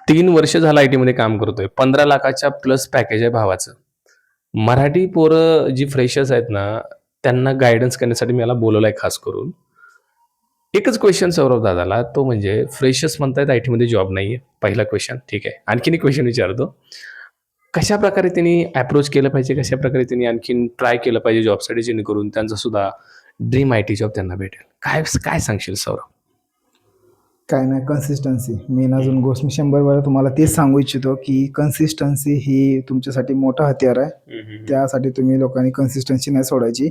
3 वर्ष झालं आय मध्ये काम करतोय. 15 लाखाच्या प्लस पॅकेज आहे भावाचं. मराठी पोरं जी फ्रेशर्स आहेत ना, त्यांना गाईडन्स करण्यासाठी मी याला बोलवलंय खास करून. एकच क्वेश्चन सौरभ दादाला, तो म्हणजे फ्रेशर्स म्हणतायत आय मध्ये जॉब नाहीये. पहिला क्वेश्चन ठीक आहे. आणखीन एक क्वेश्चन विचारतो. कशा प्रकारे त्यांनी अप्रोच केलं पाहिजे, कशा प्रकारे त्यांनी आणखीन ट्राय केलं पाहिजे जॉबसाठी, जेणेकरून त्यांचा सुद्धा ड्रीम आयटी जॉब त्यांना भेटेल? काय काय सांगशील सौरभ? काय नाही, कन्सिस्टन्सी मेन अजून गोष्ट. मी 100 वेळा तुम्हाला तेच सांगू इच्छितो की कन्सिस्टन्सी ही तुमच्यासाठी मोठा हत्यार आहे. त्यासाठी तुम्ही लोकांनी कन्सिस्टन्सी नाही सोडायची.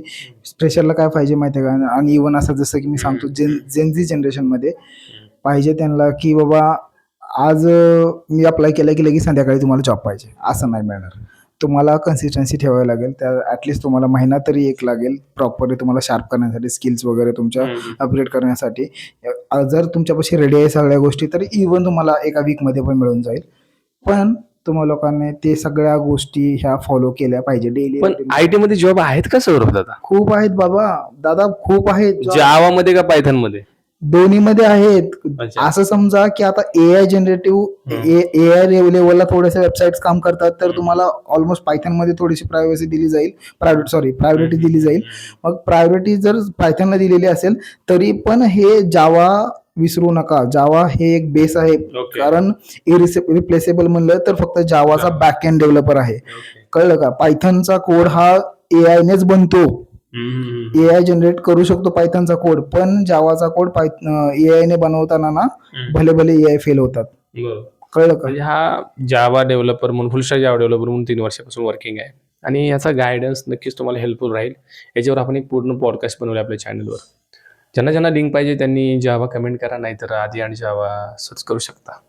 फ्रेशरला काय पाहिजे माहिती आहे का, आणि इव्हन असं जसं की मी सांगतो जेनझी जनरेशनमध्ये पाहिजे त्यांना की बाबा आज मी अप्लाय केलं की लगेच संध्याकाळी तुम्हाला जॉब पाहिजे, असं नाही मिळणार. तुम्हाला कन्सिस्टन्सी ठेवावी लागेल. त्या ॲटलिस्ट तुम्हाला महिना तरी एक लागेल प्रॉपरली तुम्हाला शार्प करण्यासाठी, स्किल्स वगैरे तुमच्या अपग्रेड करण्यासाठी. जर तुमच्यापाशी रेडी आहे सगळ्या गोष्टी तर इव्हन तुम्हाला एका वीकमध्ये पण मिळून जाईल. पण तुम्हा लोकांनी ते सगळ्या गोष्टी ह्या फॉलो केल्या पाहिजे डेली. पण आयटी मध्ये जॉब आहेत का सौरभ दादा? खूप आहेत बाबा, दादा खूप आहेत. जावा मध्ये का पायथन मध्ये? दोन्हीमध्ये आहेत. अच्छा. असं समजा की आता एआय जनरेटिव्ह एआय लेवलला थोडेसे वेबसाईट्स काम करतात, तर तुम्हाला ऑलमोस्ट पायथन मध्ये थोडीशी प्रायव्हसी दिली जाईल, प्रायोरिटी दिली जाईल. मग प्रायोरिटी जर पायथनला दिलेली असेल तरी पण हे जावा विसरू नका. जावा हे एक बेस आहे. Okay. कारण रिप्लेसेबल म्हणलं तर फक्त जावाचा बॅक एंड डेव्हलपर आहे. कळलं का? पायथनचा कोड हा एआय नेच बनतो. एआय जनरेट करू शकतो पायथनचा कोड, पण जावाचा कोड एआय ने बनवताना ना भले भले एआय फेल होतात. कळलं का? म्हणजे हा जावा डेव्हलपर म्हणून, फुल स्टॅक जावा डेव्हलपर म्हणून 3 वर्षापासून वर्किंग आहे, आणि याचा गायडन्स नक्कीच तुम्हाला हेल्पफुल राहील. याच्यावर आपण एक पूर्ण पॉडकास्ट बनवले आपल्या चॅनलवर. ज्यांना ज्यांना लिंक पाहिजे त्यांनी जावा कमेंट करा, नाहीतर आधी आणि जावा सर्च करू शकता.